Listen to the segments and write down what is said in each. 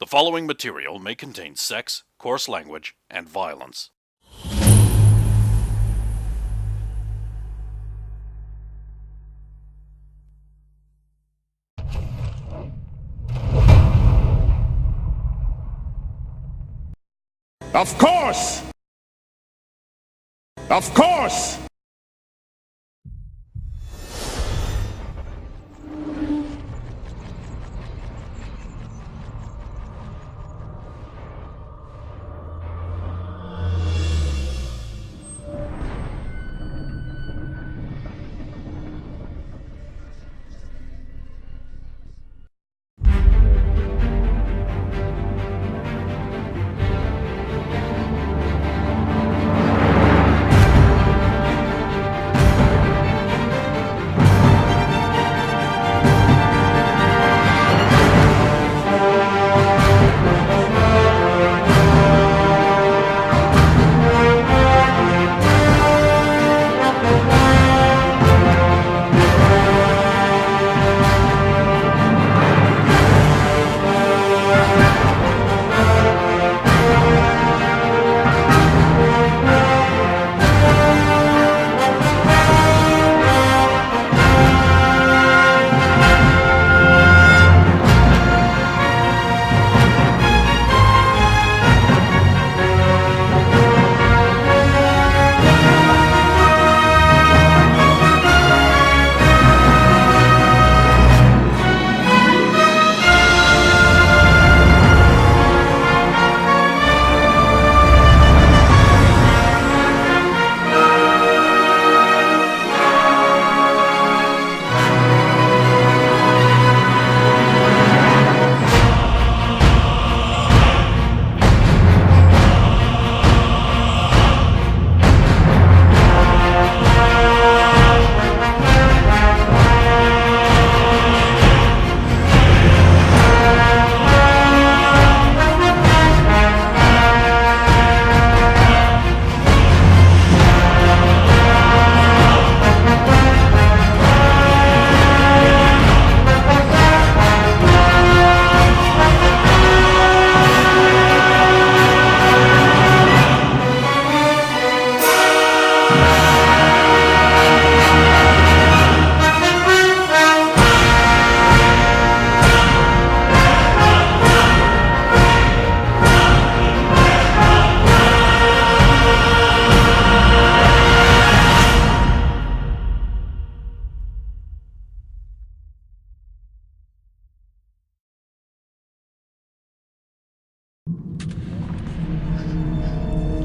The following material may contain sex, coarse language, and violence. Of course! Of course!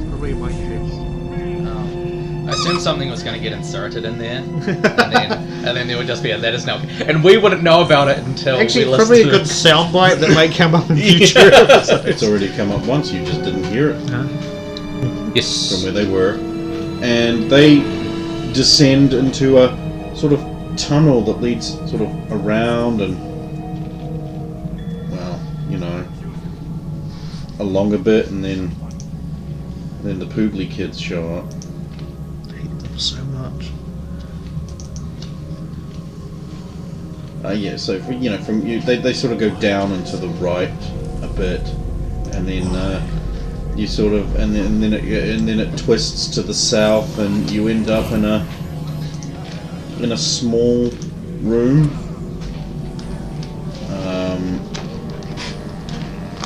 Probably my case. I assumed something was going to get inserted in there, and then there would just be a "let us know," and we wouldn't know about it until Actually, we probably a listened good to soundbite that might come up in future episodes. It's already come up once, you just didn't hear it Yes. from where they were. And they descend into a sort of tunnel that leads sort of around and, well, you know, along a bit, and then the Poogly kids show up. I hate them so much. Yeah, so from you, they sort of go down and to the right a bit, and then you sort of, and then it twists to the south, and you end up in a small room.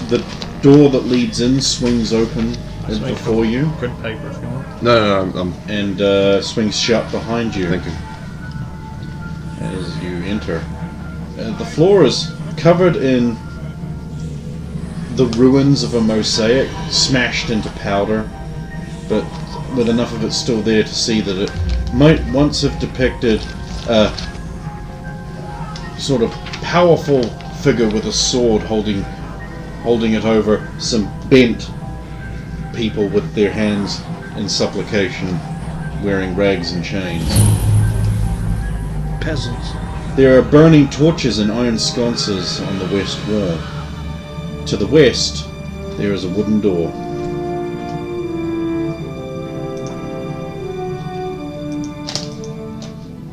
The door that leads in swings open before you, Print paper if you want. No, and swings shut behind you. thank you. As you enter. The floor is covered in the ruins of a mosaic, smashed into powder, but with enough of it still there to see that it might once have depicted a sort of powerful figure with a sword holding it over some bent people with their hands in supplication, wearing rags and chains. Peasants. There are burning torches and iron sconces on the west wall. To the west, there is a wooden door.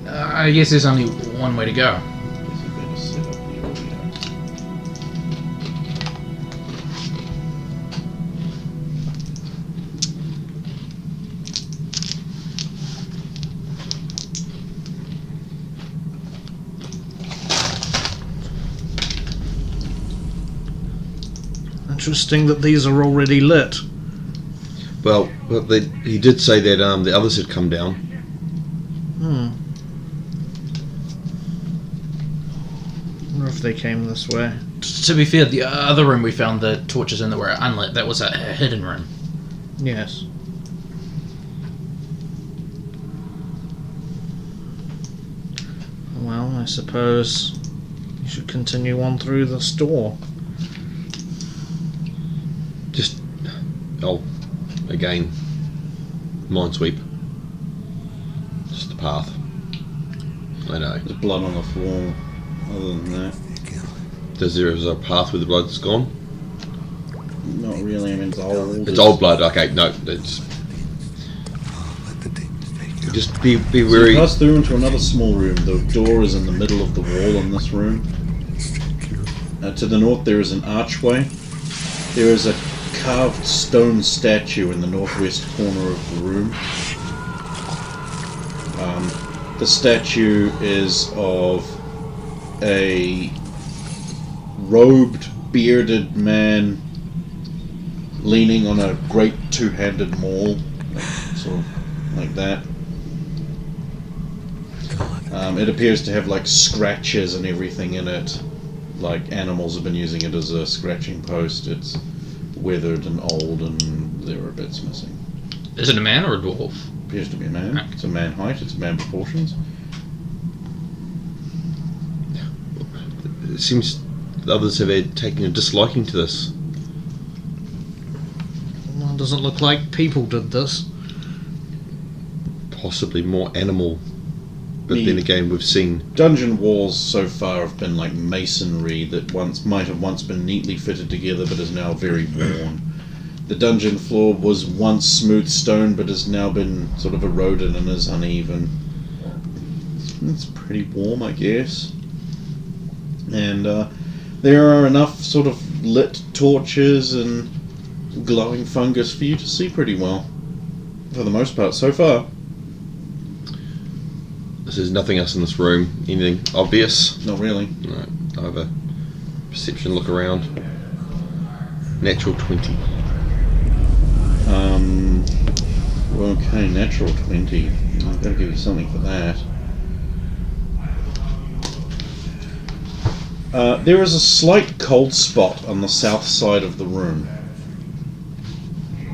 I guess there's only one way to go. Interesting that these are already lit. Well, he did say that the others had come down. I wonder if they came this way. To be fair, the other room we found the torches in that were unlit. That was a hidden room. Yes. Well, I suppose you should continue on through this door. Just, again, minesweep. Just the path. I know. There's blood on the floor. Other than that, Is there a path where the blood's gone? not really. I mean, it's old. It's old blood. Okay, no, it's. Just be So you wary. pass through into another small room. The door is in the middle of the wall in this room. To the north there is an archway. There is a carved stone statue in the northwest corner of the room. The statue is of a robed, bearded man leaning on a great two-handed maul, sort of like that. It appears to have like scratches and everything in it, like animals have been using it as a scratching post. It's weathered and old, and there are bits missing. Is it a man or a dwarf? Appears to be a man. It's a man height. It's man proportions. It seems the others have taken a disliking to this. Well, it doesn't look like people did this. Possibly more animal, but The- then again, we've seen. Dungeon walls so far have been like masonry that might have once been neatly fitted together, but is now very worn. The dungeon floor was once smooth stone, but has now been sort of eroded and is uneven. It's pretty warm, I guess. And there are enough sort of lit torches and glowing fungus for you to see pretty well, for the most part, so far. There's nothing else in this room. Anything obvious? Not really. No. I have a perception look around. Natural 20. Okay, natural 20. I've got to give you something for that. There is a slight cold spot on the south side of the room,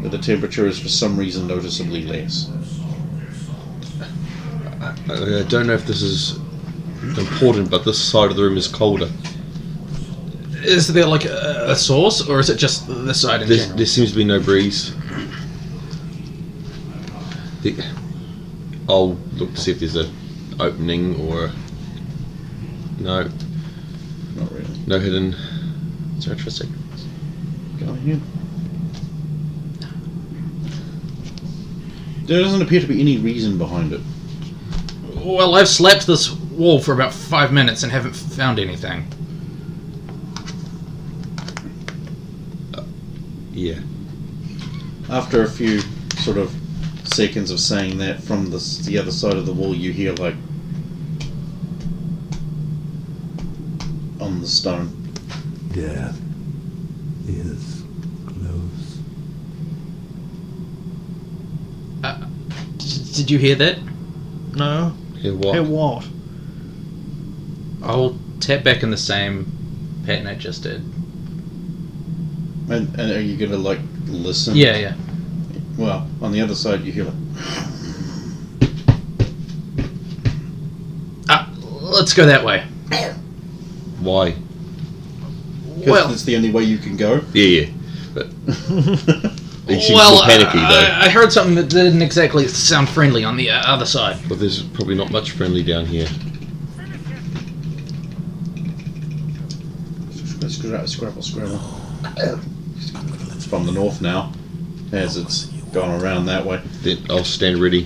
but the temperature is for some reason noticeably less. I don't know if this is important, but this side of the room is colder. Is there like a source, or is it just this side in general? There seems to be no breeze. I'll look to see if there's an opening or... No, Not really. no hidden... It's interesting. Go ahead. There doesn't appear to be any reason behind it. Well, I've slapped this wall for about 5 minutes and haven't found anything. Yeah. After a few sort of seconds of saying that, from the other side of the wall you hear like on the stone. Death is close. Did you hear that? No? Hear what? Hey, what? I'll tap back in the same pattern I just did. And are you gonna like listen? Yeah. Well, on the other side you hear like, Let's go that way. Why? because Well, that's the only way you can go. Yeah. But you seem well, more panicky though. I heard something that didn't exactly sound friendly on the other side. But there's probably not much friendly down here. Scrabble. It's from the north now, as it's gone around that way. Then I'll stand ready.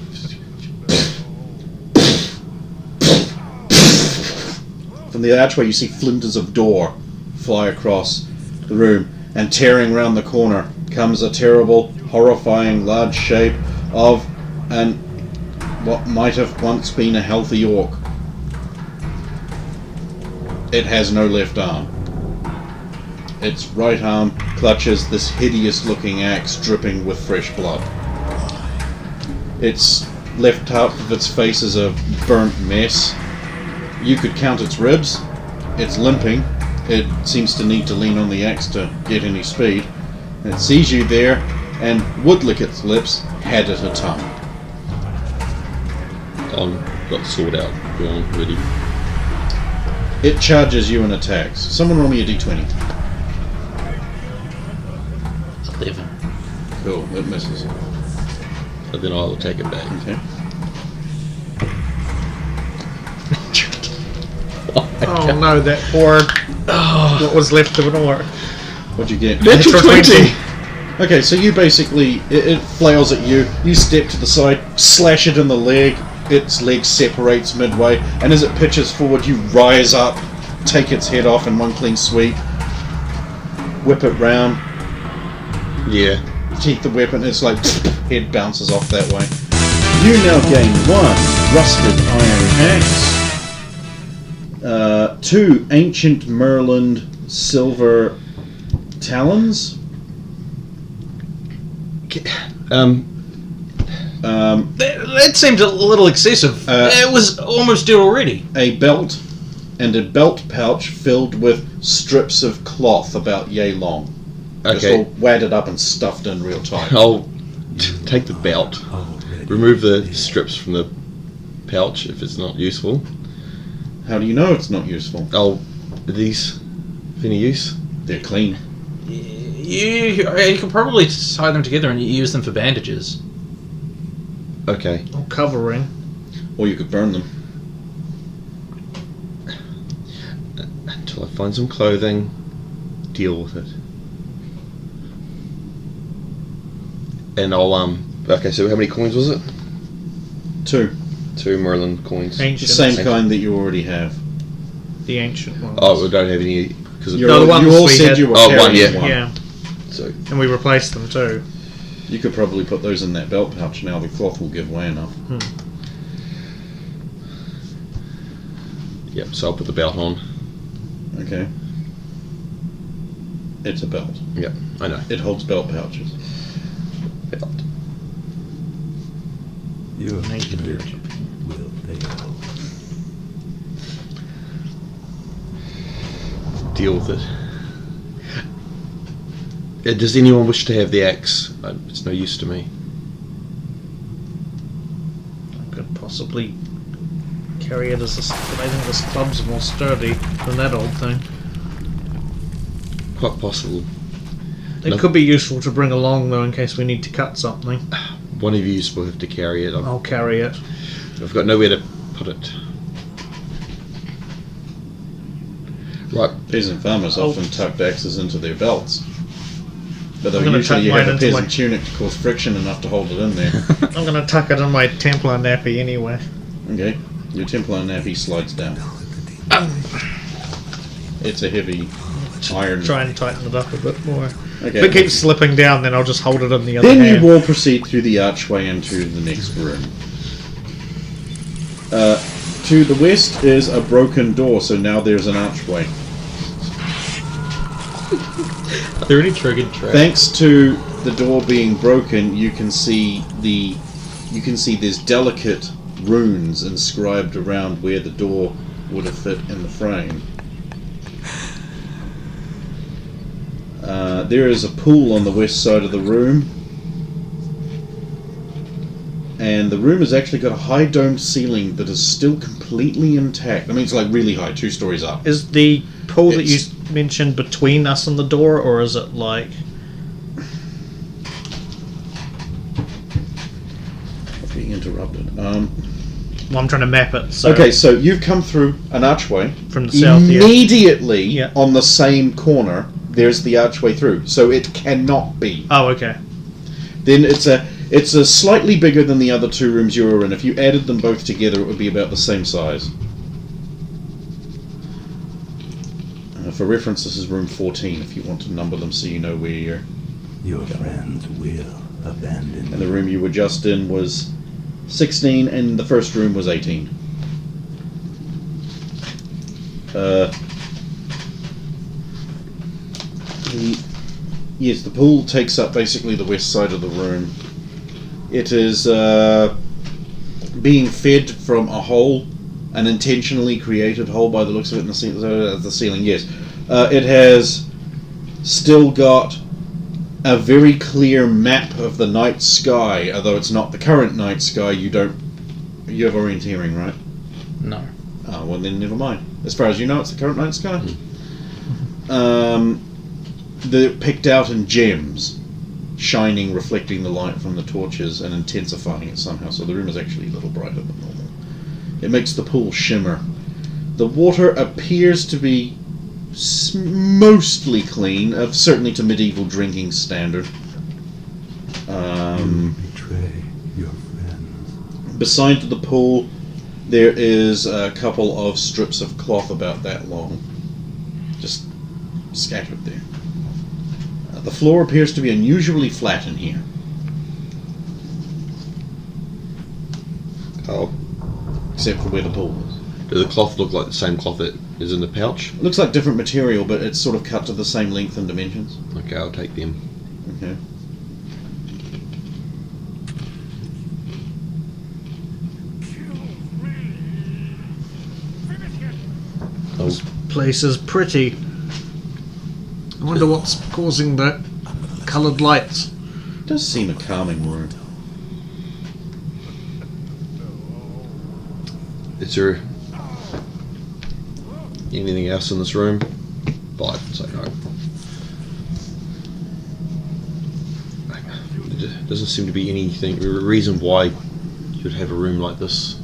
From the archway you see flinders of door fly across the room, and tearing round the corner comes a terrible, horrifying large shape of what might have once been a healthy orc. It has no left arm. its right arm clutches this hideous-looking axe dripping with fresh blood. Its left half of its face is a burnt mess. You could count its ribs. It's limping. It seems to need to lean on the axe to get any speed. And it sees you there and would lick its lips had it a tongue. Got the sword out. Go on, ready. It charges you and attacks. Someone roll me a d20. 11. Cool, it misses. And then I will take it back. Okay. Oh no, that poor... what was left of an orc. What'd you get? Natural 20! Okay, so you basically... It flails at you. You step to the side, slash it in the leg. Its leg separates midway, and as it pitches forward, you rise up, take its head off in one clean sweep, whip it round, teeth the weapon, it's like head bounces off that way. You now gain 1 rusted iron axe, 2 ancient Merlin silver talons. That seems a little excessive. It was almost dead already. A belt and a belt pouch filled with strips of cloth about yay long. Just all wadded up and stuffed in real tight. I'll take the belt, remove the strips from the pouch if it's not useful. How do you know it's not useful? Are these of any use? They're clean. You could probably tie them together and use them for bandages. Okay. Or covering. Or you could burn them. Until I find some clothing, deal with it. And I'll okay, so how many coins was it? 2. 2 Merlin coins. Ancient. The same kind that you already have. The ancient ones. Oh, we don't have any because You No, the ones all we said had- you were Oh, carrying one, yeah. one. Yeah, so and we replaced them too. You could probably put those in that belt pouch now. The cloth will give way enough. yep. So I'll put the belt on. Okay. It's a belt. Yep, I know. It holds belt pouches. Belt. Your spirit will fail. Deal with it. Does anyone wish to have the axe? It's no use to me. I could possibly carry it as a... But I think this club's more sturdy than that old thing. Quite possible. It No. could be useful to bring along though in case we need to cut something. One of you will have to carry it. I'll carry it. I've got nowhere to put it. Right. Peasant farmers often tucked axes into their belts. But I'm though gonna usually tuck you mine have a into peasant my- tunic to cause friction enough to hold it in there. I'm gonna tuck it in my Templar nappy anyway. Okay. Your Templar nappy slides down. It's a heavy iron. Try and tighten it up a bit more. Okay. If it keeps slipping down, then I'll just hold it in the other Then hand. you will proceed through the archway into the next room. To the west is a broken door, so now there's an archway. Are there any triggered traps? Thanks to the door being broken, you can see there's delicate runes inscribed around where the door would have fit in the frame. There is a pool on the west side of the room, and the room has actually got a high domed ceiling that is still completely intact. I mean, it's like really high, 2 stories up. Is the pool that you It's- mentioned between us and the door, or is it like... Being interrupted. Well, I'm trying to map it. So Okay, so you've come through an archway. From the south, yeah. Immediately Yeah. on the same corner, there's the archway through. So it cannot be. Oh, okay. Then it's a slightly bigger than the other 2 rooms you were in. If you added them both together, it would be about the same size. For reference, this is room 14. If you want to number them, so you know where you're. Your friends will abandon And the room you were just in was 16, and the first room was 18. Yes, the pool takes up basically the west side of the room. It is being fed from a hole, an intentionally created hole by the looks of it in the ceiling. Yes, it has still got a very clear map of the night sky, although it's not the current night sky. You have orienteering, right? No. Oh, well then never mind. As far as you know, it's the current night sky. They're picked out in gems, shining, reflecting the light from the torches and intensifying it somehow, so the room is actually a little brighter than normal. It makes the pool shimmer. The water appears to be mostly clean, certainly to medieval drinking standard. You betray your friends. Beside the pool, there is a couple of strips of cloth about that long, just scattered there. The floor appears to be unusually flat in here. Oh. Except for where the pool is. Does the cloth look like the same cloth that is in the pouch? It looks like different material, but it's sort of cut to the same length and dimensions. Okay, I'll take them. Okay. This place is pretty. I wonder what's causing the coloured lights. It does seem a calming room. Is there anything else in this room? Well, I'd say no. There doesn't seem to be anything, a reason why you'd have a room like this.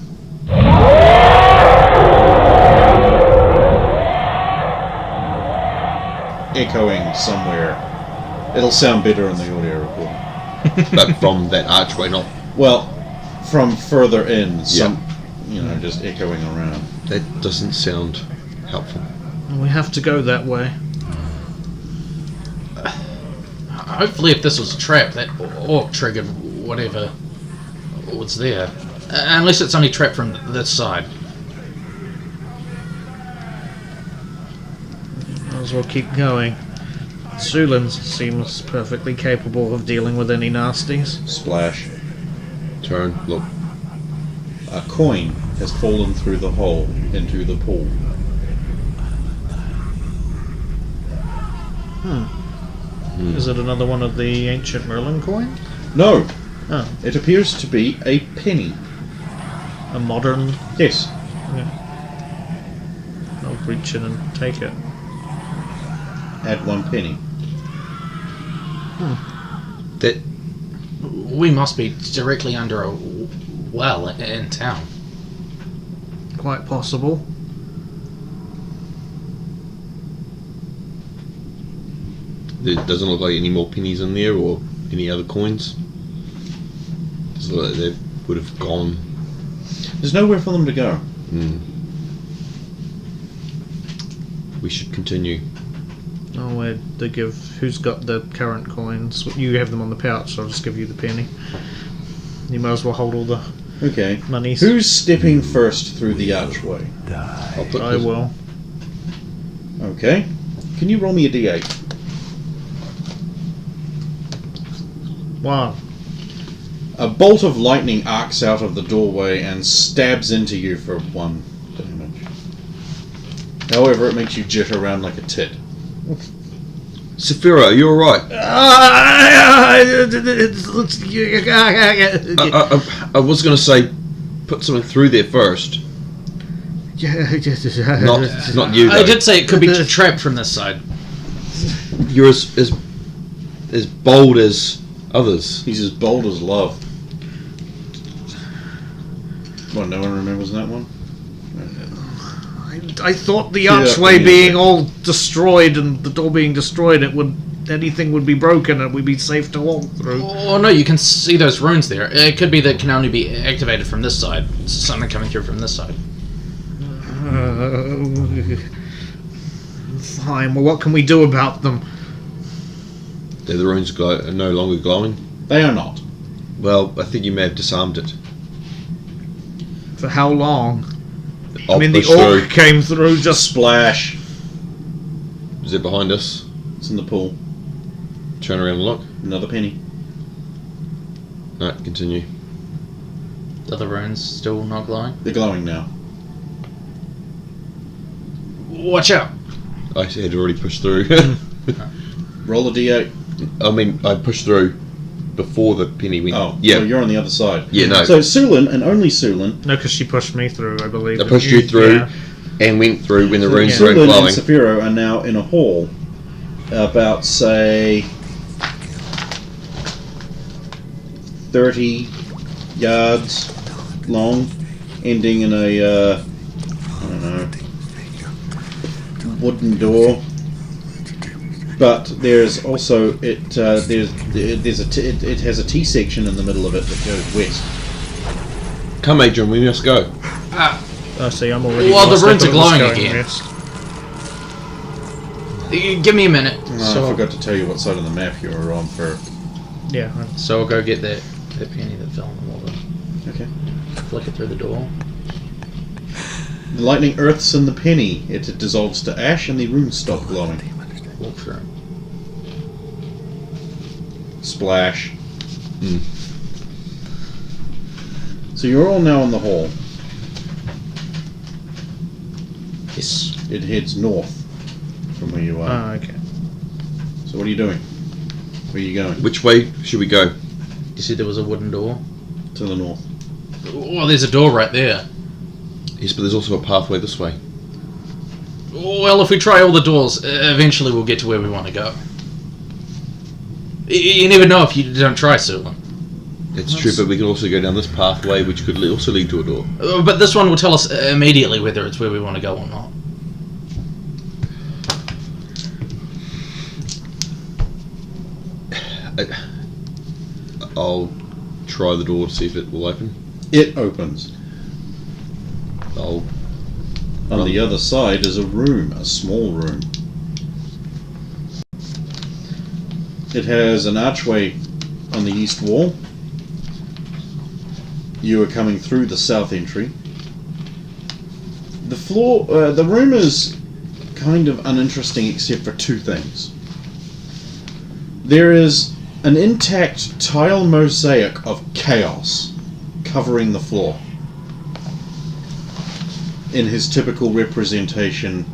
Echoing somewhere. It'll sound better in the audio recording. But from that archway, not... Well, from further in, just echoing around. That doesn't sound helpful. We have to go that way. Hopefully, if this was a trap, that orc triggered whatever was there. Unless it's only trapped from this side. Might as well keep going. Sulin seems perfectly capable of dealing with any nasties. Splash. Turn, look. A coin has fallen through the hole into the pool. Is it another one of the ancient Merlin coins? No! Oh, It appears to be a penny. a modern. Yes. I'll reach in and take it. Add 1 penny. That We must be directly under a well in town. Quite possible. there doesn't look like any more pennies in there or any other coins. Does it look like they would have gone. There's nowhere for them to go. We should continue. Oh, where they give. Who's got the current coins? You have them on the pouch, so I'll just give you the penny. You might as well hold all the Okay. monies. Who's stepping first through the archway? I'll put I will. Okay. Can you roll me a d8? Wow. A bolt of lightning arcs out of the doorway and stabs into you for 1 damage. However, it makes you jitter around like a tit. Saphira, are you alright? I was going to say, put something through there first. Not you, though. I did say it could be trapped from this side. You're as bold as others. He's as bold as love. What, no one remembers that one? I thought the Yeah, archway yeah. being all destroyed and the door being destroyed, anything would be broken and we'd be safe to walk through. Oh no, you can see those runes there. It could be that it can only be activated from this side. Something coming through from this side. Fine, well what can we do about them? The runes are no longer glowing. They are not. Well, I think you may have disarmed it. For how long? I'll I mean, the push orc through. came through just... Splash. Is it behind us? It's in the pool. Turn around and look. Another penny. Alright, continue. Are the runes still not glowing? They're glowing now. Watch out! I had already pushed through. Roll a d8. I mean, I pushed through before the penny went. Oh, yeah. so you're on the other side. Yeah, no. So Sulin, and only Sulin, No, because she pushed me through, I believe. I pushed you through Yeah. and went through when the runes weren't Sulin glowing. and Saphiro are now in a hall, about, say, 30 yards long, ending in a, I don't know, wooden door. But there's also it has a T section in the middle of it that goes west. Come, Adrian, we must go. Oh, see, I'm already. Well, the lost. I runes thought are it was glowing going again. west. Give me a minute. I forgot to tell you what side of the map you were on for. Yeah. So I'll go get that penny that fell in the water. Okay. Flick it through the door. The lightning earths in the penny. It dissolves to ash, and the runes stop glowing. Walk through. Splash. So you're all now in the hall. Yes. It heads north from where you are. Oh, okay. So what are you doing? Where are you going? Which way should we go? You said there was a wooden door? To the north. Well, there's a door right there. Yes, but there's also a pathway this way. Well, if we try all the doors, eventually we'll get to where we want to go. You never know if you don't try, Sulin. It's true, but we can also go down this pathway, which could also lead to a door. But this one will tell us immediately whether it's where we want to go or not. I'll try the door to see if it will open. It opens. I'll On the other side is a room, a small room. It has an archway on the east wall. You are coming through the south entry. The floor, the room is kind of uninteresting except for two things. There is an intact tile mosaic of chaos covering the floor in his typical representation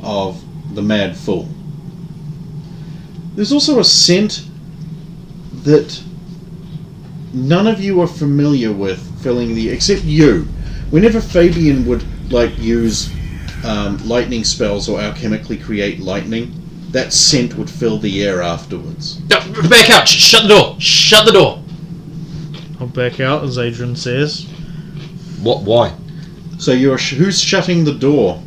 of the Mad Fool. There's also a scent that none of you are familiar with filling the, except you. Whenever Fabian would use lightning spells or alchemically create lightning, that scent would fill the air afterwards. No, back out! Shut the door! Shut the door! I'll back out, as Adrian says. What? Why? So who's shutting the door?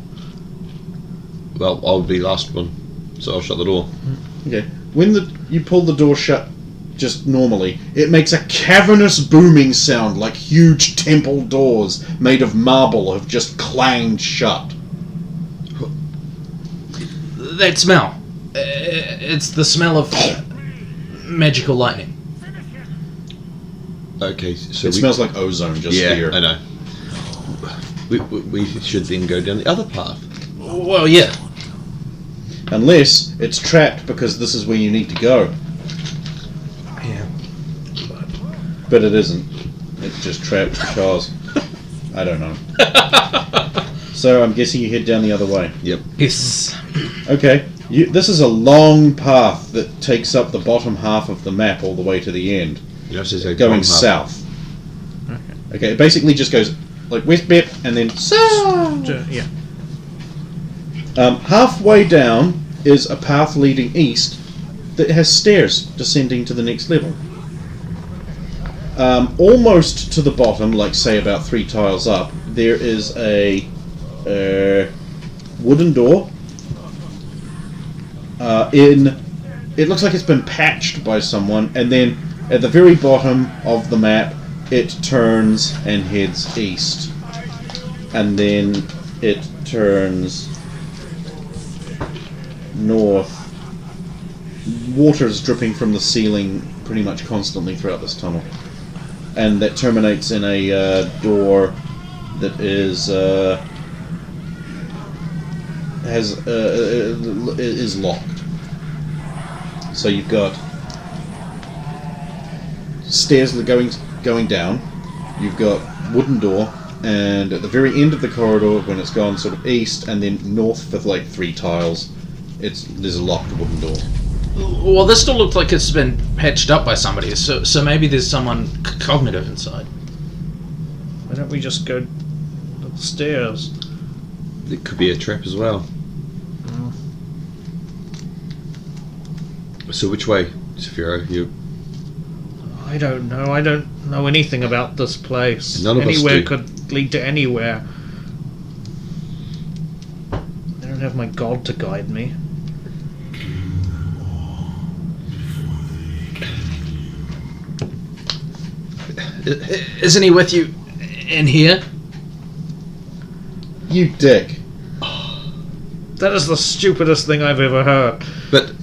Well, I'll be last one, so I'll shut the door. Okay. When you pull the door shut, just normally, it makes a cavernous booming sound like huge temple doors made of marble have just clanged shut. That smell. It's the smell of magical lightning. Okay, so It smells like ozone just yeah, here. I know. We should then go down the other path. Well, yeah. Unless it's trapped because this is where you need to go. Yeah. But it isn't. It's just trapped because... I don't know. So I'm guessing you head down the other way. Yep. Yes. Okay. This is a long path that takes up the bottom half of the map all the way to the end. You know, it says a Going path. south. Okay, it basically just goes like west bit and then south. Yeah. Halfway down is a path leading east that has stairs descending to the next level. Almost to the bottom, like say about 3 tiles up, there is a wooden door. It looks like it's been patched by someone, and then at the very bottom of the map, it turns and heads east, and then it turns north. Water's dripping from the ceiling pretty much constantly throughout this tunnel, and that terminates in a door that is is locked. So you've got stairs that are going down. You've got wooden door, and at the very end of the corridor, when it's gone sort of east and then north for like 3 tiles, there's a locked wooden door. Well, this still looks like it's been patched up by somebody, so maybe there's someone cognitive inside. Why don't we just go upstairs? It could be a trap as well. So which way, Saphira? You? I don't know. I don't know anything about this place. None of us Anywhere do. could lead to anywhere. I don't have my god to guide me. Isn't he with you in here? You dick. That is the stupidest thing I've ever heard. But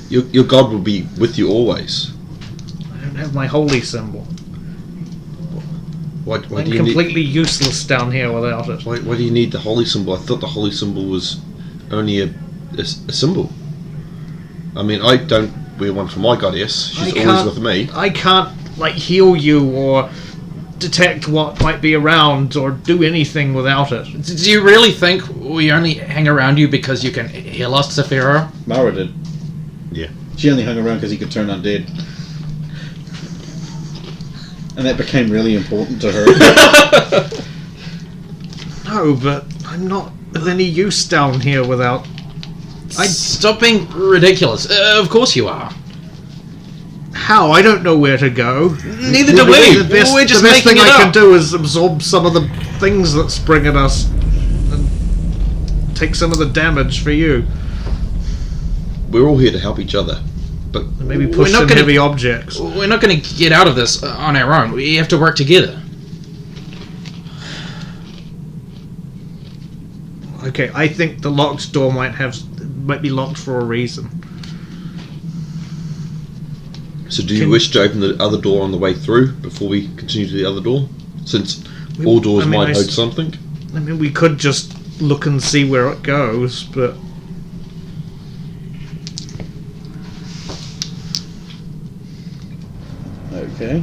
your god will be with you always. I don't have my holy symbol. Why I'm do you completely useless down here without it. why do you need the holy symbol? I thought the holy symbol was only a symbol. I mean, I don't wear one for my goddess. She's always with me. I can't, like, heal you or detect what might be around or do anything without it. Do you really think we only hang around you because you can heal us, Saphira? Mara did. Yeah. She only hung around because he could turn undead. And that became really important to her. No, but I'm not of any use down here without... Stop being ridiculous. Of course you are. How? I don't know where to go. Neither do we. The best, We're just the best making thing it I can up. do is absorb some of the things that spring at us and take some of the damage for you. We're all here to help each other. But And maybe We're push not some gonna- heavy objects. We're not going to get out of this on our own. We have to work together. Okay, I think the locked door might be locked for a reason. so do you wish to open the other door on the way through before we continue to the other door? Since all doors I mean, might I hold s- something. I mean, we could just look and see where it goes, but... Okay.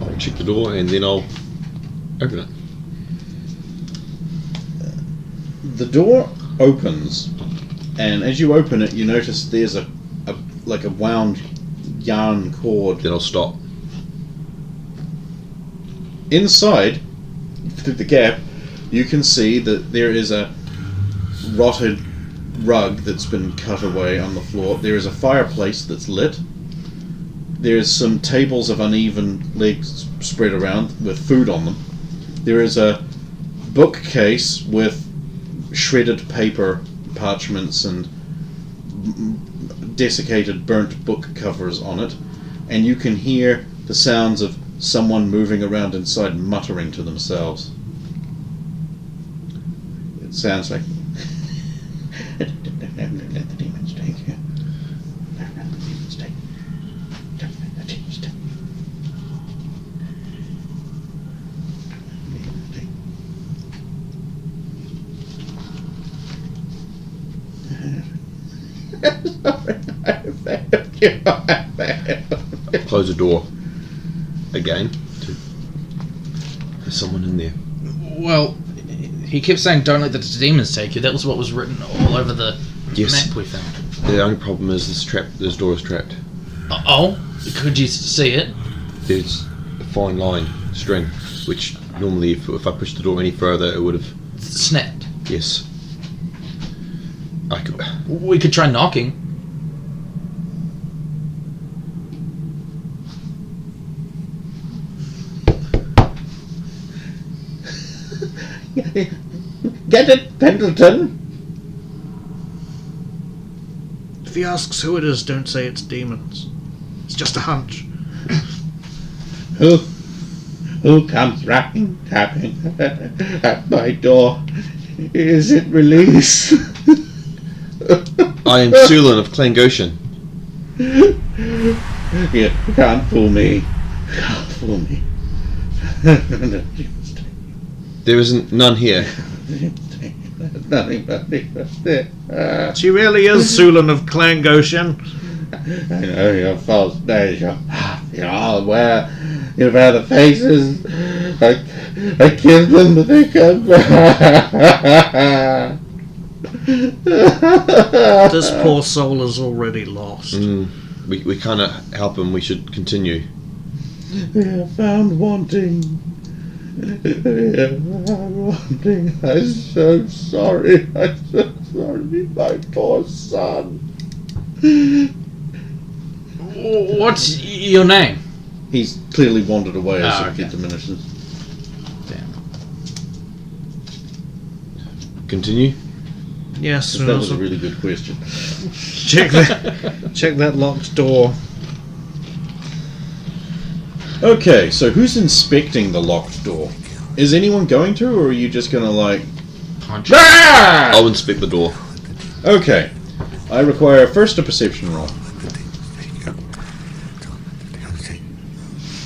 I'll check the door and then I'll open it. The door opens, and as you open it, you notice there's a wound yarn cord. Then I'll stop. Inside, through the gap, you can see that there is a rotted rug that's been cut away on the floor. There is a fireplace that's lit. There's some tables of uneven legs spread around with food on them. There is a bookcase with shredded paper, parchments, and desiccated, burnt book covers on it. And you can hear the sounds of someone moving around inside, muttering to themselves. It sounds like... Don't let the demons take you. Don't let the demons take you. Don't let the demons take you. Close the door again. There's someone in there. Well, he kept saying, "Don't let the demons take you." That was what was written all over the Yes. map we found. The only problem is this door is trapped. Oh, could you see it? There's a fine line, string, which normally if I pushed the door any further it would have... Snapped. Yes. I could... We could try knocking. Get it, Pendleton? If he asks who it is, don't say it's demons. It's just a hunch. Who comes rapping, tapping at my door? Is it release? I am Sulan of Clangoshan. You can't fool me. Can't fool me. There isn't none here. Nothing but there. She really is Sulan of Clangoshan. I know your false names. You're all aware. You wear the faces. I kill them, but they come back. This poor soul is already lost. We cannot help him. We should continue. We are found wanting. We are found wanting. I'm so sorry. I'm so sorry, my poor son. What's your name? He's clearly wandered away as Oh, it okay. diminishes. Damn. Continue. Yes, That was a really good question. check that locked door. Okay, so who's inspecting the locked door? Is anyone going to, or are you just gonna like... Punch. I'll inspect the door. Okay. I require first a perception roll.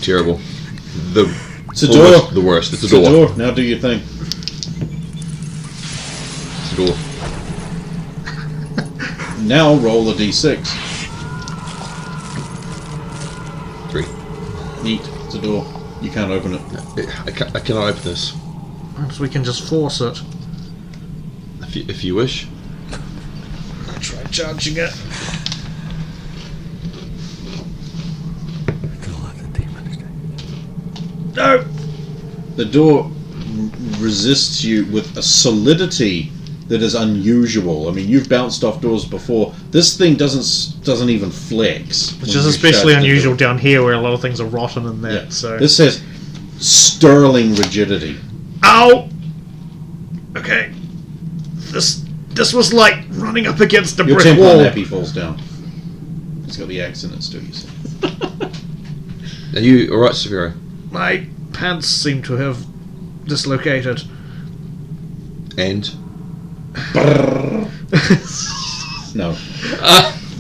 Terrible. It's a door. The worst. It's a It's a door. door. Now do your thing. It's a door. Now roll a d6. 3. Neat. It's a door. You can't open it. I cannot open this. Perhaps we can just force it. If you wish. I'll try charging it. No! The door resists you with a solidity that is unusual. I mean, you've bounced off doors before. This thing doesn't even flex. Which when is you especially shut the unusual door. down here where a lot of things are rotten in there. Yeah. So. This has sterling rigidity. Ow! Okay. This was like running up against a Your brick Templar wall. nappy falls down. It's got the axe in it still, you see. Are you alright, Severo? My pants seem to have dislocated. And? No.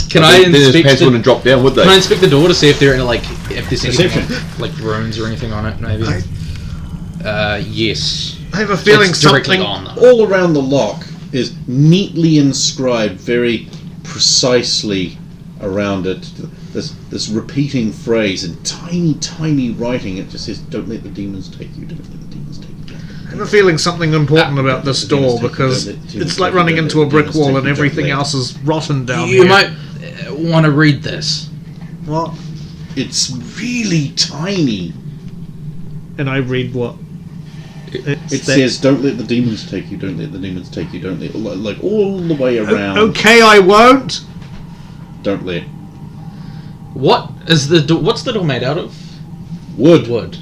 Can I Then his inspect pants the, wouldn't drop down, would they? Can I inspect the door to see if there are like if there's anything Perception. like runes or anything on it? Maybe. Yes. I have a feeling It's directly something. on them. All around the lock is neatly inscribed very precisely around it. This repeating phrase in tiny writing. It just says, "Don't let the demons take you. Don't let the demons take you." I have a feeling something important about this door because it's like running into a brick wall and everything else is rotten down You here. might want to read this. What? It's really tiny. And I read what? It says, "Don't let the demons take you. Don't let the demons take you. Don't let..." Like all the way around. Okay, I won't. Don't let. What is the door? What's the door made out of? Wood. Wood.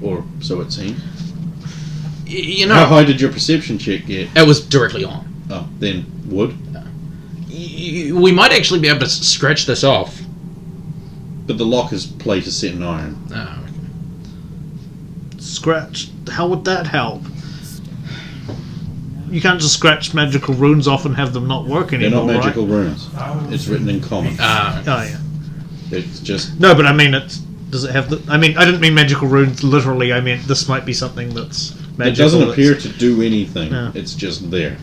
Or so it seems. You How know, high did your perception check get? it was directly on. Oh, then wood. We might actually be able to scratch this off. But the lock is plate is set in iron. Oh, Scratch. How would that help? You can't just scratch magical runes off and have them not work They're anymore, not magical right? runes. It's written in common. Oh, yeah. It's just No, but I mean, does it have the... I mean, I didn't mean magical runes literally. I meant this might be something that's magical. it doesn't that's- appear to do anything. Yeah. It's just there.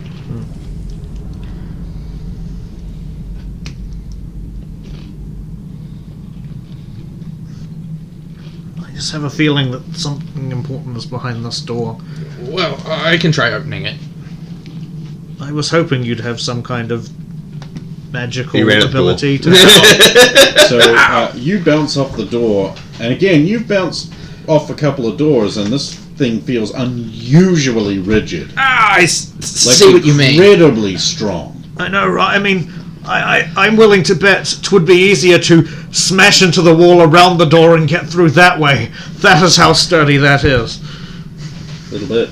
I just have a feeling that something important is behind this door. well, I can try opening it. I was hoping you'd have some kind of magical He ran at the door. ability to help. So you bounce off the door, and again you've bounced off a couple of doors, and this thing feels unusually rigid. I Like see what you mean. incredibly strong. I know, right? I mean, I'm willing to bet 'twould be easier to smash into the wall around the door and get through that way. That is how sturdy that is. A little bit.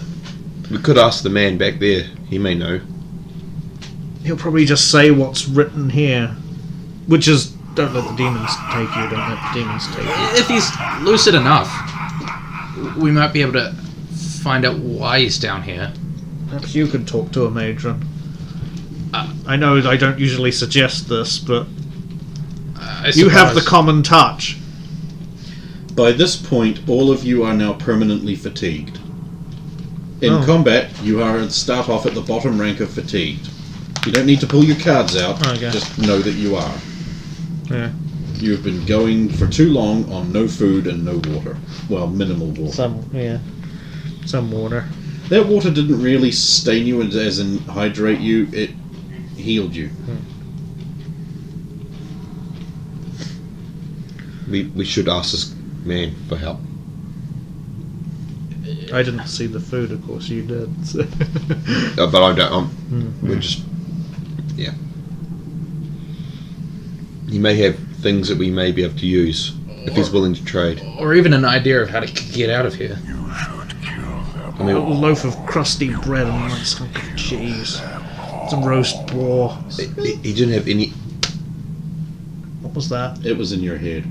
We could ask the man back there. He may know. He'll probably just say what's written here, which is, don't let the demons take you, don't let the demons take you. If he's lucid enough, we might be able to find out why he's down here. Perhaps you could talk to him, Adrian. I know I don't usually suggest this, but I you have the suppose. common touch. By this point, all of you are now permanently fatigued. In Oh. combat, you are start off at the bottom rank of fatigued. You don't need to pull your cards out. Okay. Just know that you are. Yeah. You've been going for too long on no food and no water. Well, minimal water. Some water. That water didn't really stain you as in hydrate you. It healed you. We should ask this man for help. I didn't see the food, of course you did. So. But I don't. We're just. Yeah. He may have things that we may be able to use if he's willing to trade. Or even an idea of how to get out of here. I mean, A loaf of crusty bread and a nice hunk of cheese. Some roast boar. he didn't have any. What was that? It was in your head.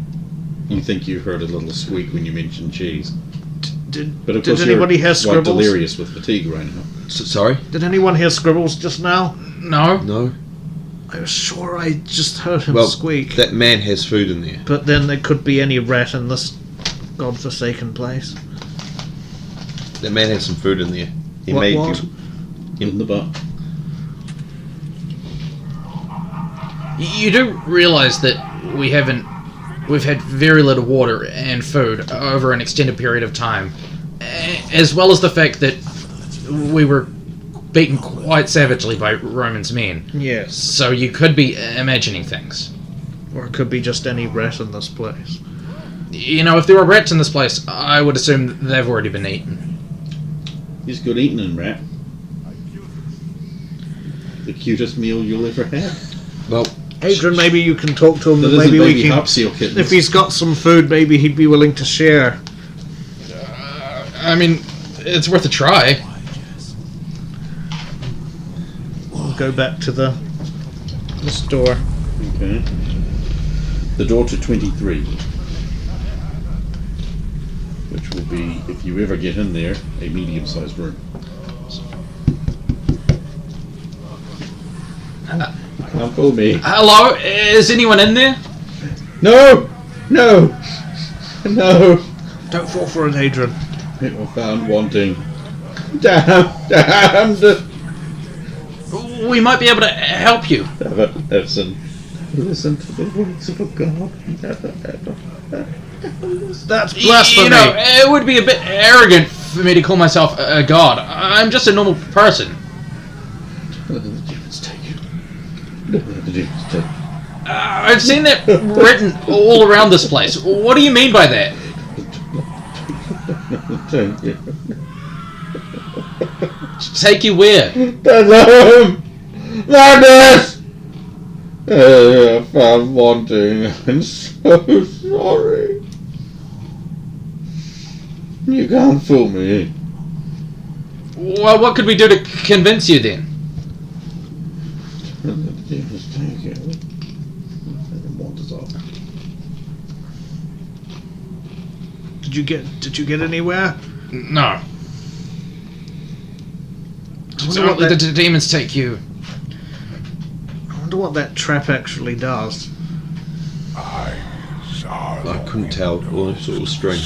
You think you heard a little squeak when you mentioned cheese. But of Did course anybody you're hear quite scribbles? delirious with fatigue right now. Sorry? Did anyone hear scribbles just now? No? No. I was sure I just heard him Well, squeak. that man has food in there. But then there could be any rat in this godforsaken place. That man has some food in there. He What? made What? In the butt. You do realise that we've had very little water and food over an extended period of time, as well as the fact that we were beaten quite savagely by Roman's men. Yes. So you could be imagining things. Or it could be just any rat in this place. You know, if there were rats in this place, I would assume they've already been eaten. He's good eating in rat. The cutest meal you'll ever have. Well, Adrian, maybe you can talk to him. That And isn't maybe we baby can. harp seal kittens. If he's got some food, maybe he'd be willing to share. I mean, it's worth a try. We'll go back to the store. Okay. The door to 23. Which will be, if you ever get in there, a medium-sized room. Don't call me. Hello? Is anyone in there? No! No! No! Don't fall for it, Adrian. It was found wanting. Damned! We might be able to help you. Never listen. Listen to the voice of a god. Never, ever. That's blasphemy. You know, it would be a bit arrogant for me to call myself a god. I'm just a normal person. Let the demons take you. Let the demons take you. I've seen that written all around this place. What do you mean by that? Take you. Take you where? Alone! Madness! I found wanting. I'm so sorry. You can't fool me. Well, what could we do to convince you then? Let the demons take you. Let them want us all. Did you get anywhere? No. I So wonder what the that, demons take you. I wonder what that trap actually does. I couldn't tell. All sort of string.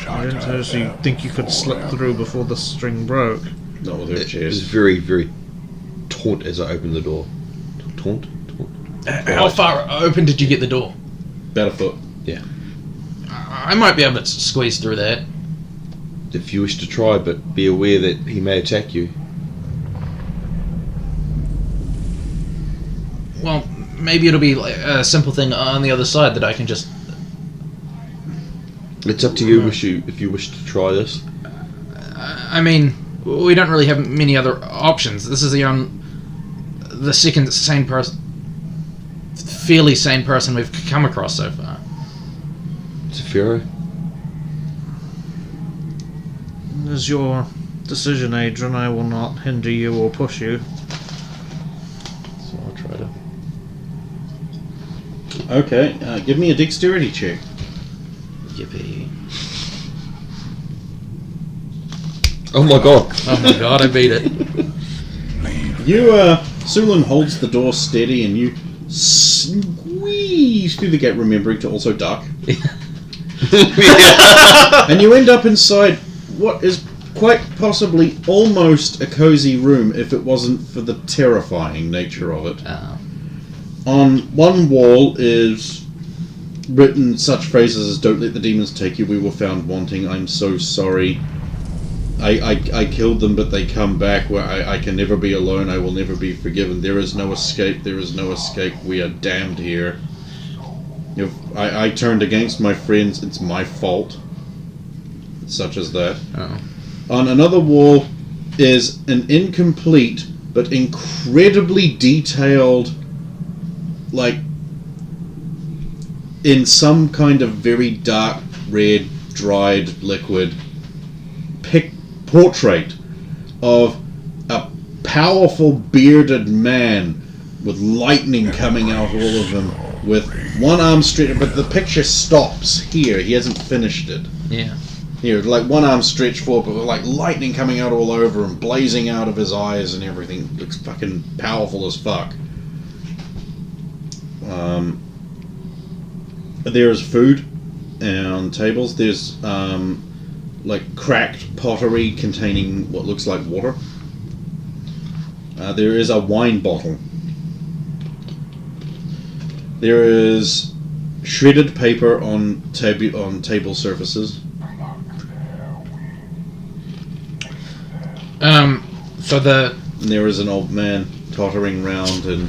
I didn't actually think you could slip through before the string broke. Not with her It was chest. very, very taut as I opened the door. Taunt? How far open did you get the door? About a foot. Yeah. I might be able to squeeze through that. If you wish to try, but be aware that he may attack you. Well, maybe it'll be like a simple thing on the other side that I can just... It's up to you if you wish to try this. I mean, we don't really have many other options. This is the second sane person, fairly sane person we've come across so far. Zafiro? It is your decision, Adrian. I will not hinder you or push you. So I'll try to. Okay, give me a dexterity check. Yippee. Oh my god! Oh my god, I beat it. You, Sulin holds the door steady and you squeeze through the gate, remembering to also duck. And you end up inside what is quite possibly almost a cozy room if it wasn't for the terrifying nature of it. On one wall is written such phrases as "Don't let the demons take you, we were found wanting, I'm so sorry. I killed them, but they come back. Where I can never be alone. I will never be forgiven. There is no escape. There is no escape. We are damned here. If I turned against my friends, it's my fault. Such as that. Oh. On another wall is an incomplete but incredibly detailed, like in some kind of very dark red dried liquid, portrait of a powerful bearded man with lightning coming out all of him, with one arm stretched, but the picture stops here. He hasn't finished it. Yeah. Here, like one arm stretched forward, but with like lightning coming out all over him, blazing out of his eyes and everything. Looks fucking powerful as fuck. There's food on tables. There's like cracked pottery containing what looks like water. There is a wine bottle. There is shredded paper on table surfaces. And there is an old man tottering round in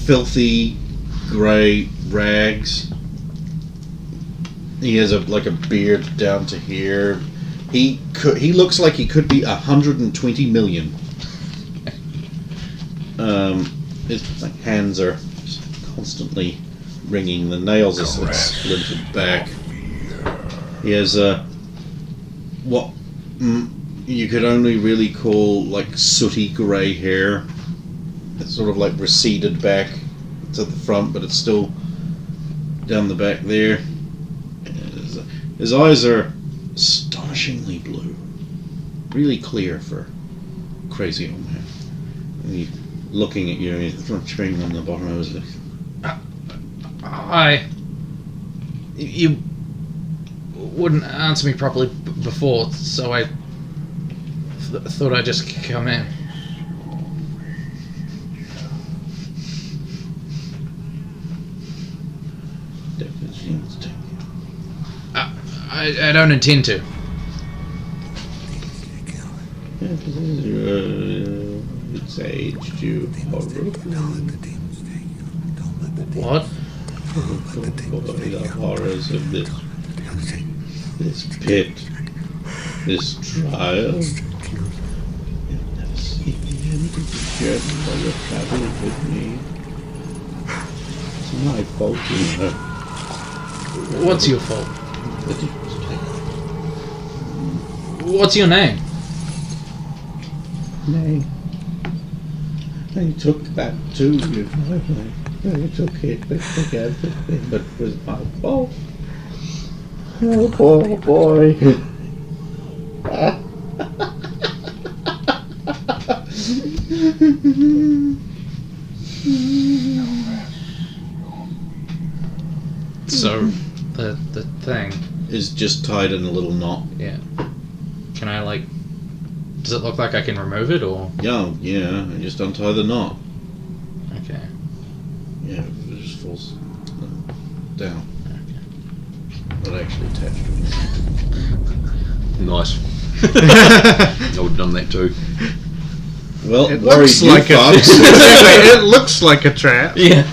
filthy grey rags. He has a beard down to here. He looks like he could be 120 million. His hands are constantly ringing. The nails are splintered back. He has what you could only really call like sooty grey hair. It's sort of like receded back to the front, but it's still down the back there. His eyes are astonishingly blue, really clear for a crazy old man. And he's looking at you, and he's chewing on the bottom of his lip. You wouldn't answer me properly before, so I thought I'd just come in. I don't intend to. It's aged you horribly. What? The horrors of this pit, this trial. You'll never see the end of the journey while you're traveling with me. It's my fault, you know. What's your fault? What's your name? Nay. I took that too, you know. I took it, but took everything, but it was my fault. Oh, poor boy. So, the thing is just tied in a little knot. Yeah. Can I, like... Does it look like I can remove it, or...? Yeah, just untie the knot. Okay. Yeah, it just falls down. Okay. Not actually attached to it. Nice. I would have done that too. Well, It looks like it looks like a trap. Yeah.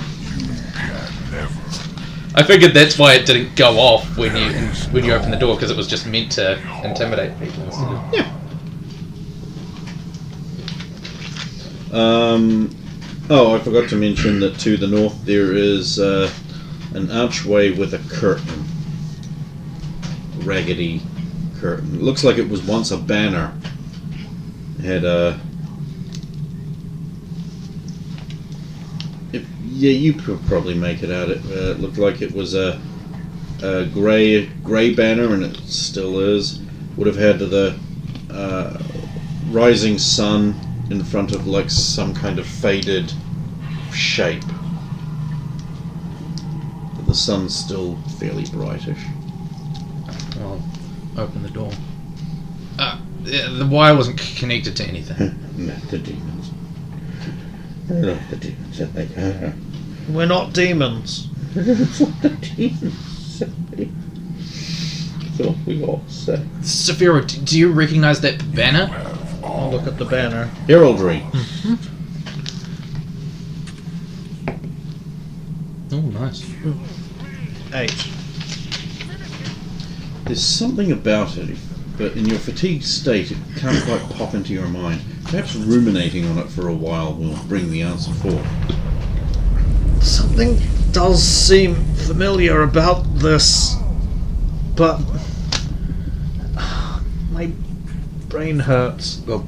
I figured that's why it didn't go off when you opened the door, because it was just meant to intimidate people. Yeah. Oh, I forgot to mention that to the north there is an archway with a curtain. Raggedy curtain. It looks like it was once a banner. It had a... Yeah, you could probably make it out. It looked like it was a grey banner, and it still is. Would have had the rising sun in front of like some kind of faded shape. But the sun's still fairly brightish. Well, open the door. The wire wasn't connected to anything. Not the demons. Not the demons. We're not demons. That's what the demons say. That's what we all say. Saphira, do you recognize that banner? I'll look at the banner. Heraldry. Oh, nice. 8. There's something about it, but in your fatigued state, it can't quite pop into your mind. Perhaps ruminating on it for a while will bring the answer forth. Something does seem familiar about this, but my brain hurts. Well,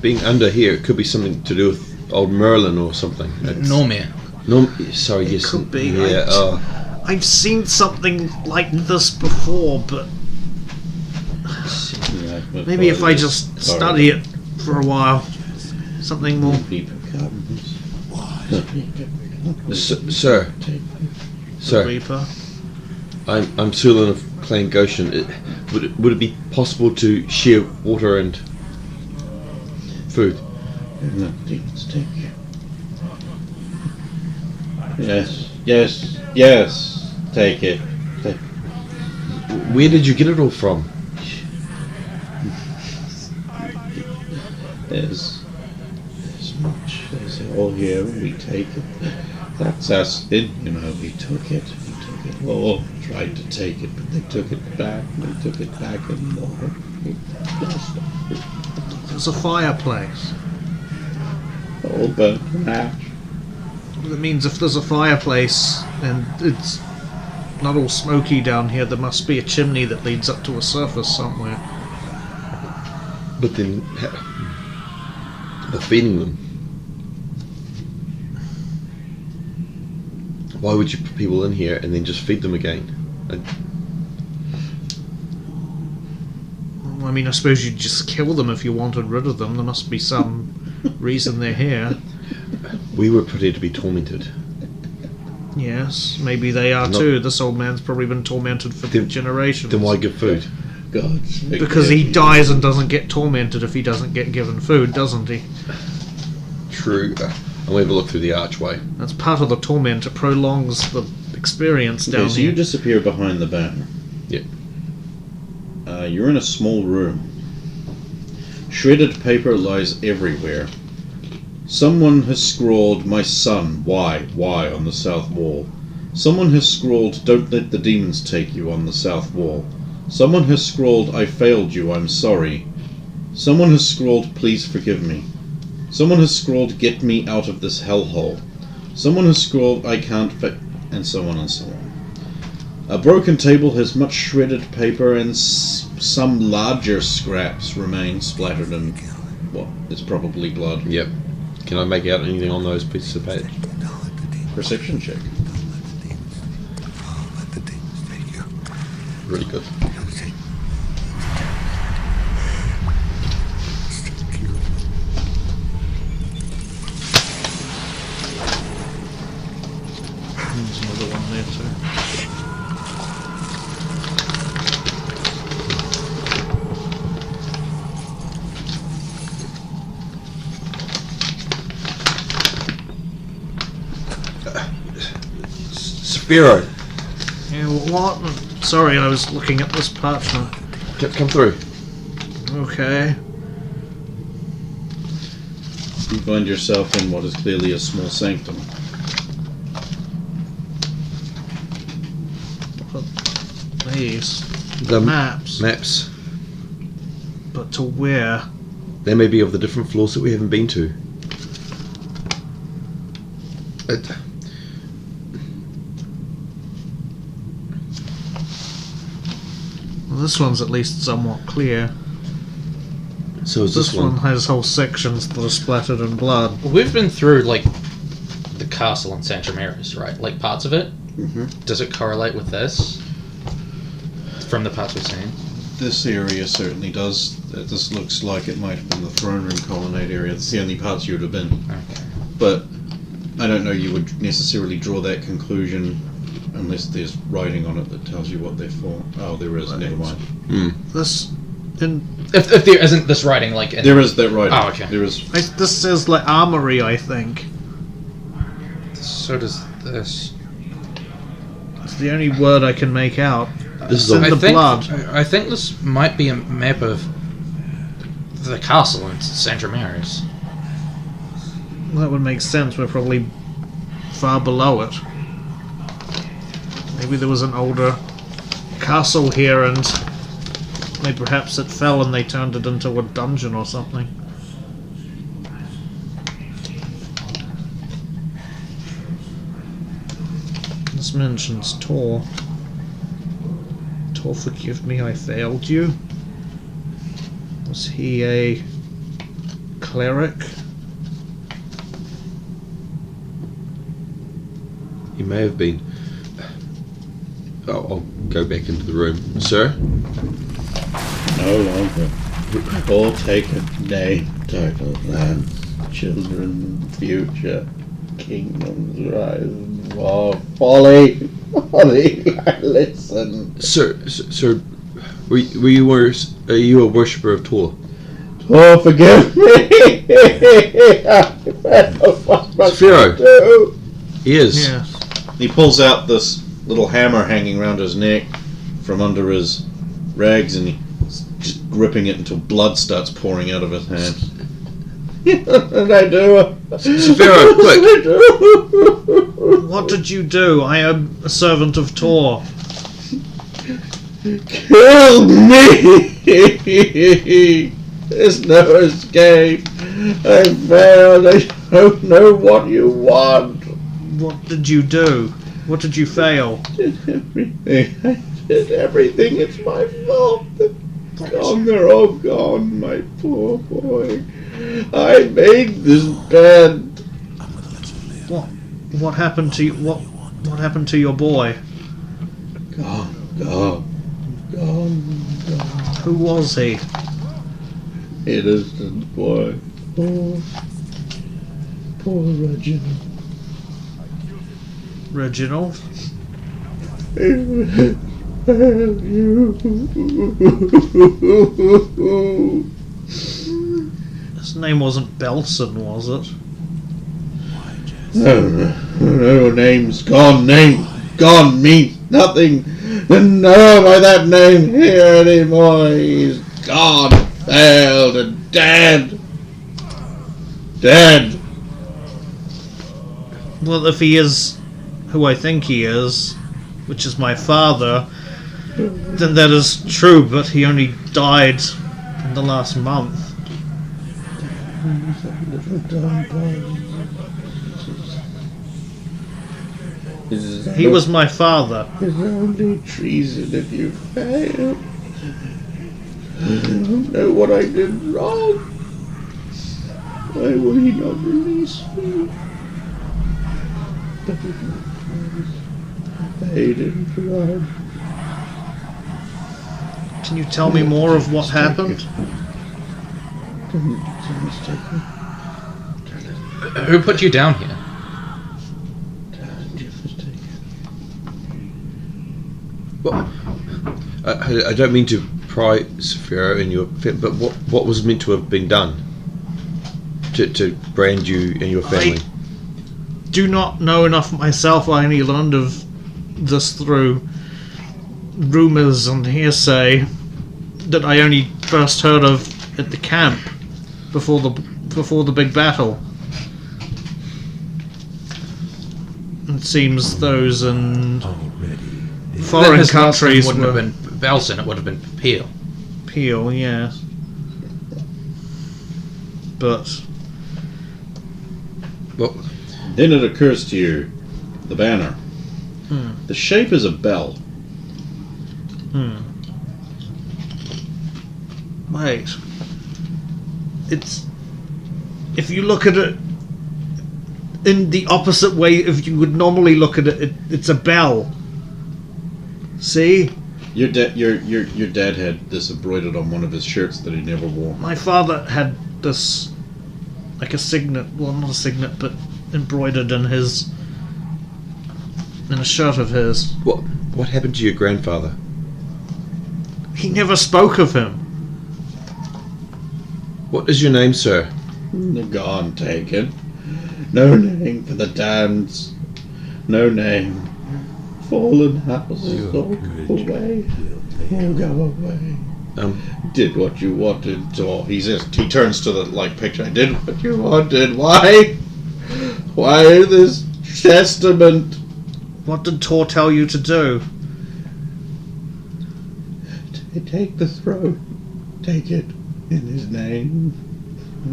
being under here, it could be something to do with old Merlin or something. Normir. No, sorry, It yes. could be. Yeah, I've seen something like this before, but Yeah, but maybe if I part of just this- part study it for a while, something more. Sir, sir, Reaper. I'm Sulan of Clan Goshen. Would it be possible to share water and food? No, demons take you. Yes, yes, yes. Take it. Where did you get it all from? There's much. There's all here. We take it. That's us. We took it. We took it all. Tried to take it, but they took it back. They took it back and more. We lost it. There's a fireplace. All burnt to ash. That means if there's a fireplace and it's not all smoky down here, there must be a chimney that leads up to a surface somewhere. But then, they're feeding them. Why would you put people in here and then just feed them again? I mean, I suppose you'd just kill them if you wanted rid of them. There must be some reason they're here. We were prepared to be tormented. Yes, maybe they are Not- too. This old man's probably been tormented for generations. Then why give food? God's Because he dies and doesn't get tormented if he doesn't get given food, doesn't he? True. I'm going to look through the archway. That's part of the torment. It prolongs the experience down Okay, so here. you disappear behind the banner. Yep. You're in a small room. Shredded paper lies everywhere. Someone has scrawled, "My son, why, on the south wall. Someone has scrawled, "Don't let the demons take you," on the south wall. Someone has scrawled, "I failed you, I'm sorry." Someone has scrawled, "Please forgive me." Someone has scrawled, "Get me out of this hellhole." Someone has scrawled, "I can't and so on and so on. A broken table has much shredded paper and some larger scraps remain splattered in, it's probably blood. Yep. Can I make out anything on those pieces of paper? Perception check. Really good. There's another one there too. Saphira, Yeah, what? Sorry, I was looking at this parchment. come through. Okay. You find yourself in what is clearly a small sanctum. These. The Maps. Maps. But to where? They may be of the different floors that we haven't been to. Well, this one's at least somewhat clear. So is This this one one? has whole sections that are splattered in blood. We've been through, like, the castle in San Tramaris, right? Like, parts of it? Mm-hmm. Does it correlate with this? From the parts we've seen? This area certainly does. This looks like it might have been the throne room colonnade area. That's the only parts you would have been. Okay. But I don't know you would necessarily draw that conclusion Unless there's writing on it that tells you what they're for. Oh, there is. Never mind. This in If there isn't this writing, like... In, There is that writing. Oh, okay. There is. this says like armory, I think. So does this. It's the only word I can make out. This is in a, the blood. I think this might be a map of the castle in St. Mary's. That would make sense. We're probably far below it. Maybe there was an older castle here, and maybe perhaps it fell and they turned it into a dungeon or something. This mentions Tor. Tor, forgive me, I failed you. Was he a cleric? he may have been. I'll go back into the room. Sir? No longer. All taken. Name, title, lands, children, future, kingdoms rise and war. Folly! Folly! Listen. Sir, were you are you a worshipper of Tor? Oh, forgive me! Pharaoh. Do. He is. Yes. He pulls out this little hammer hanging around his neck from under his rags, and he's just gripping it until blood starts pouring out of his hand. And I do. Pharaoh, quick! I do. What did you do? I am a servant of Tor. Kill me! There's no escape. I failed. I don't know what you want. What did you do? What did you fail? Everything. I did everything. It's my fault. They're gone. They're all gone. My poor boy. I made this bed. What happened to you? What happened to your boy? Gone. Gone. Gone. Who was he? Innocent boy. Poor Reginald. Reginald? His name wasn't Belson, was it? No, name's gone. Name gone means nothing. And no, by that name here anymore. He's gone, failed, and dead. Dead. Well, if he is who I think he is, which is my father, then that is true, but he only died in the last month. He was my father. It's only treason if you fail. I don't know what I did wrong. Why will he not release me? I paid in blood. Can you tell me more of what happened? Who put you down here? Well, I don't mean to pry, Pharaoh, in your but what was meant to have been done to brand you and your family? I do not know enough myself. I only learned of this through rumours and hearsay that I only first heard of at the camp before the big battle. It seems those in foreign His last name countries wouldn't were have been Belson, it would have been Peel. Peel, yes. But Well, Then it occurs to you, the banner. The shape is a bell. wait, it's if you look at it in the opposite way if you would normally look at it, it's a bell. See? Your dad had this embroidered on one of his shirts that he never wore. My father had this, like a signet, well, not a signet, but embroidered in his in a shirt of his. What happened to your grandfather? He never spoke of him. What is your name, sir? Gone, taken. No name for the damned. No name. Fallen houses all go away. All go away. Did what you wanted, Tor. He turns to the picture. I did what you wanted. Why? Why this testament? What did Tor tell you to do? Take the throne. Take it in his name.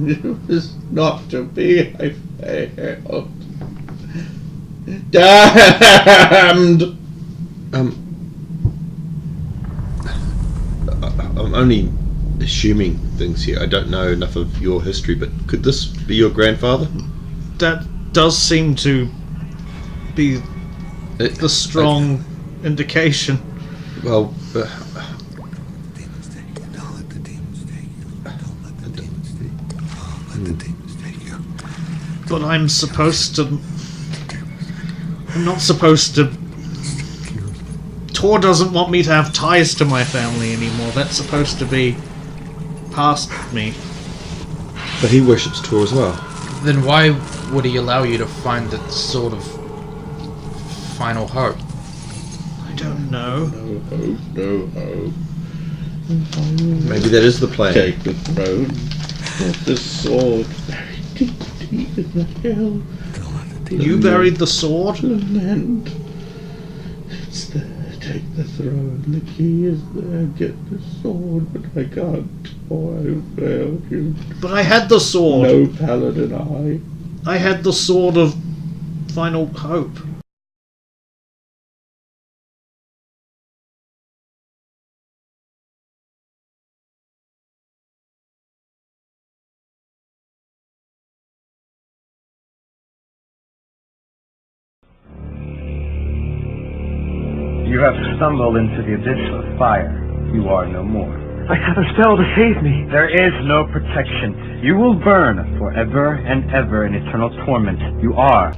It was not to be, I failed. Damned! I'm only assuming things here. I don't know enough of your history, but could this be your grandfather? That does seem to be the strong indication. Well, Demons take you. Don't let the demons take you. Don't let the demons take you. Don't let the demons take you. But I'm supposed to... I'm not supposed to... Tor doesn't want me to have ties to my family anymore. That's supposed to be past me. but he worships Tor as well. Then why would he allow you to find that sort of final hope? I don't know. No hope, no hope. Maybe that is the plan. Take the throne. Get the sword buried deep, deep in the hill. You buried the sword? Lament. It's there. Take the throne. The key is there. Get the sword, but I can't. Oh, I failed you. But I had the sword. No paladin I had the sword of final hope. You have stumbled into the abyss of fire. You are no more. I have a spell to save me. There is no protection. You will burn forever and ever in eternal torment. You are